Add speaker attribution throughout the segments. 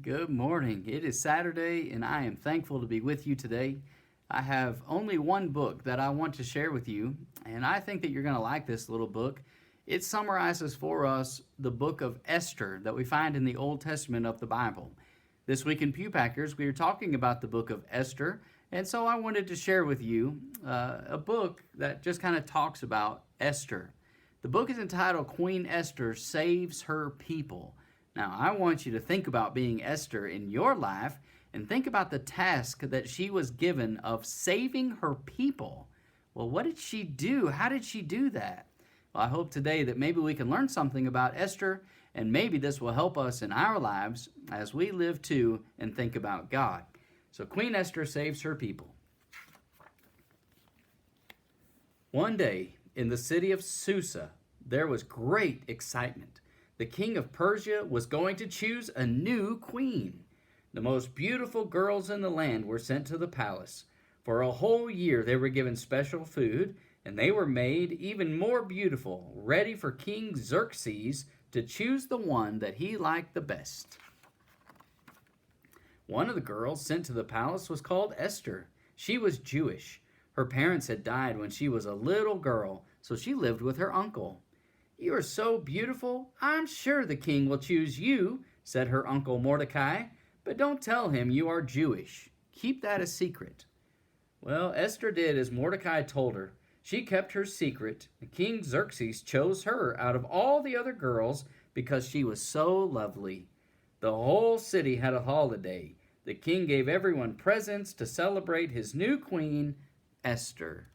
Speaker 1: Good morning. It is Saturday, and I am thankful to be with you today. I have only one book that I want to share with you, and I think that you're going to like this little book. It summarizes for us the book of Esther that we find in the Old Testament of the Bible. This week in Pew Packers, we are talking about the book of Esther, and so I wanted to share with you a book that just kind of talks about Esther. The book is entitled Queen Esther Saves Her People. Now, I want you to think about being Esther in your life and think about the task that she was given of saving her people. Well, what did she do? How did she do that? Well, I hope today that maybe we can learn something about Esther, and maybe this will help us in our lives as we live too and think about God. So, Queen Esther saves her people. One day, in the city of Susa, there was great excitement. The king of Persia was going to choose a new queen. The most beautiful girls in the land were sent to the palace. For a whole year they were given special food, and they were made even more beautiful, ready for King Xerxes to choose the one that he liked the best. One of the girls sent to the palace was called Esther. She was Jewish. Her parents had died when she was a little girl, so she lived with her uncle. "You are so beautiful, I'm sure the king will choose you," said her uncle Mordecai, "but don't tell him you are Jewish. Keep that a secret." Well, Esther did as Mordecai told her. She kept her secret. King Xerxes chose her out of all the other girls because she was so lovely. The whole city had a holiday. The king gave everyone presents to celebrate his new queen, Esther.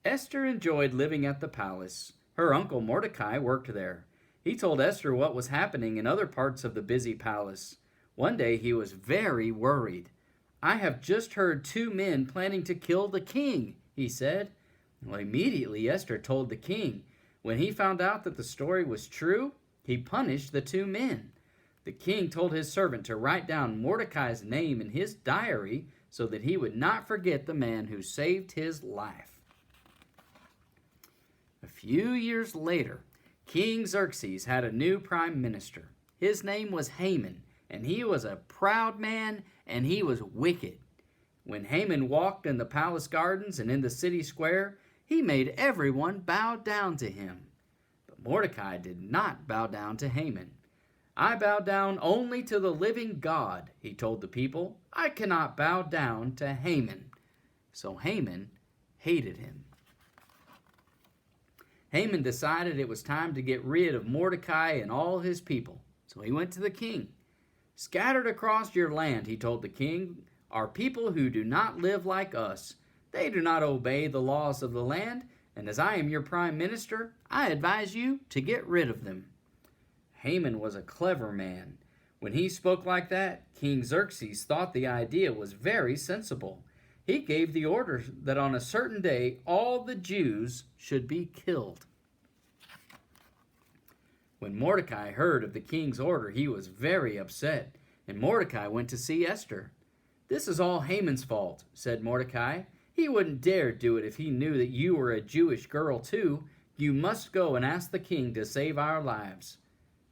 Speaker 1: Esther enjoyed living at the palace. Her uncle Mordecai worked there. He told Esther what was happening in other parts of the busy palace. One day he was very worried. "I have just heard two men planning to kill the king," he said. Well, immediately Esther told the king. When he found out that the story was true, he punished the two men. The king told his servant to write down Mordecai's name in his diary so that he would not forget the man who saved his life. A few years later, King Xerxes had a new prime minister. His name was Haman, and he was a proud man, and he was wicked. When Haman walked in the palace gardens and in the city square, he made everyone bow down to him. But Mordecai did not bow down to Haman. "I bow down only to the living God," he told the people. "I cannot bow down to Haman." So Haman hated him. Haman decided it was time to get rid of Mordecai and all his people, so he went to the king. "Scattered across your land," he told the king, "are people who do not live like us. They do not obey the laws of the land, and as I am your prime minister, I advise you to get rid of them." Haman was a clever man. When he spoke like that, King Xerxes thought the idea was very sensible. He gave the order that on a certain day all the Jews should be killed. When Mordecai heard of the king's order, he was very upset, and Mordecai went to see Esther. "This is all Haman's fault," said Mordecai. "He wouldn't dare do it if he knew that you were a Jewish girl too. You must go and ask the king to save our lives."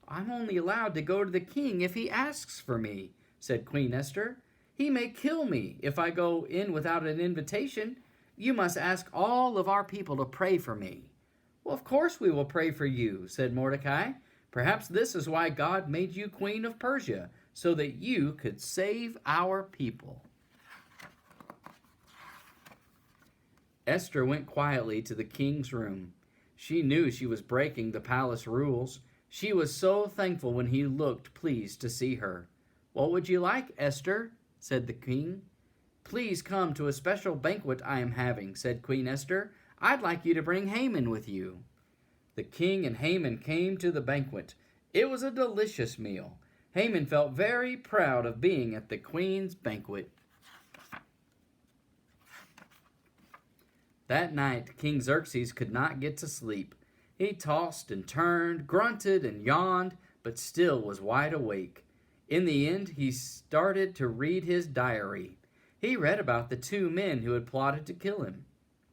Speaker 1: "I'm only allowed to go to the king if he asks for me," said Queen Esther. "He may kill me if I go in without an invitation. You must ask all of our people to pray for me." "Well, of course we will pray for you," said Mordecai. "Perhaps this is why God made you queen of Persia, so that you could save our people." Esther went quietly to the king's room. She knew she was breaking the palace rules. She was so thankful when he looked pleased to see her. "What would you like, Esther?" said the king. "Please come to a special banquet I am having," said Queen Esther. "I'd like you to bring Haman with you." The king and Haman came to the banquet. It was a delicious meal. Haman felt very proud of being at the queen's banquet. That night, King Xerxes could not get to sleep. He tossed and turned, grunted and yawned, but still was wide awake. In the end, he started to read his diary. He read about the two men who had plotted to kill him.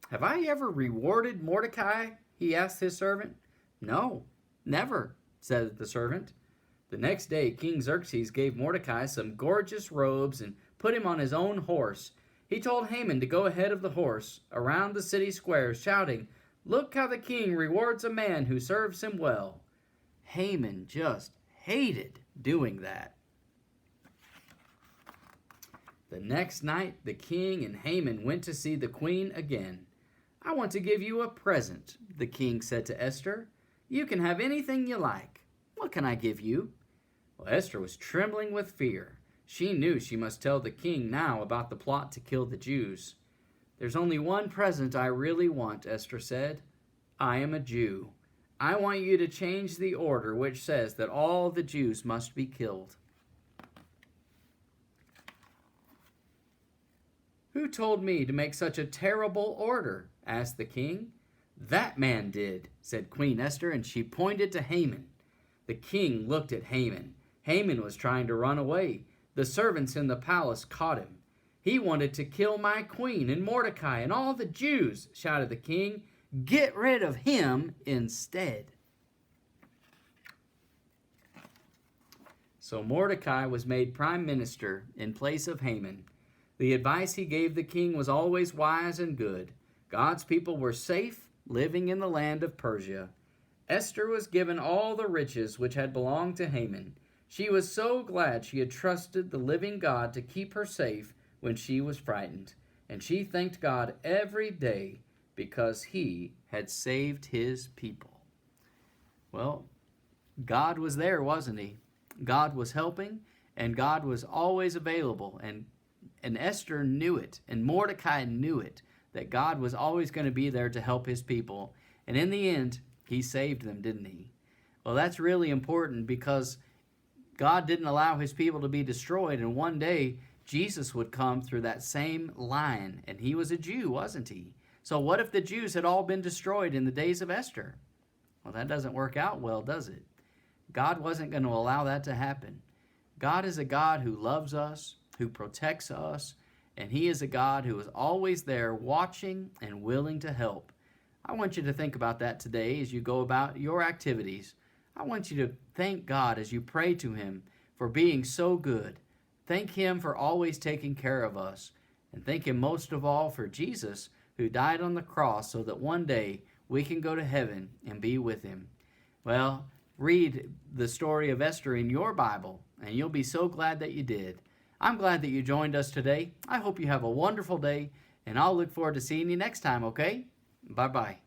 Speaker 1: "Have I ever rewarded Mordecai?" he asked his servant. "No, never," said the servant. The next day, King Xerxes gave Mordecai some gorgeous robes and put him on his own horse. He told Haman to go ahead of the horse around the city square, shouting, "Look how the king rewards a man who serves him well." Haman just hated doing that. The next night, the king and Haman went to see the queen again. "I want to give you a present," the king said to Esther. "You can have anything you like. What can I give you?" Well, Esther was trembling with fear. She knew she must tell the king now about the plot to kill the Jews. "There's only one present I really want," Esther said. "I am a Jew. I want you to change the order which says that all the Jews must be killed." "Who told me to make such a terrible order?" asked the king. "That man did," said Queen Esther, and she pointed to Haman. The king looked at Haman. Haman was trying to run away. The servants in the palace caught him. "He wanted to kill my queen and Mordecai and all the Jews," shouted the king. "Get rid of him instead." So Mordecai was made prime minister in place of Haman. The advice he gave the king was always wise and good. God's people were safe, living in the land of Persia. Esther was given all the riches which had belonged to Haman. She was so glad she had trusted the living God to keep her safe when she was frightened, and she thanked God every day because he had saved his people. Well, God was there, wasn't he? God was helping, and God was always available, and Esther knew it, and Mordecai knew it, that God was always going to be there to help his people. And in the end, he saved them, didn't he? Well, that's really important because God didn't allow his people to be destroyed, and one day Jesus would come through that same line, and he was a Jew, wasn't he? So what if the Jews had all been destroyed in the days of Esther? Well, that doesn't work out well, does it? God wasn't going to allow that to happen. God is a God who loves us, who protects us, and he is a God who is always there watching and willing to help. I want you to think about that today as you go about your activities. I want you to thank God as you pray to him for being so good. Thank him for always taking care of us. And thank him most of all for Jesus, who died on the cross so that one day we can go to heaven and be with him. Well, read the story of Esther in your Bible, and you'll be so glad that you did. I'm glad that you joined us today. I hope you have a wonderful day, and I'll look forward to seeing you next time, okay? Bye-bye.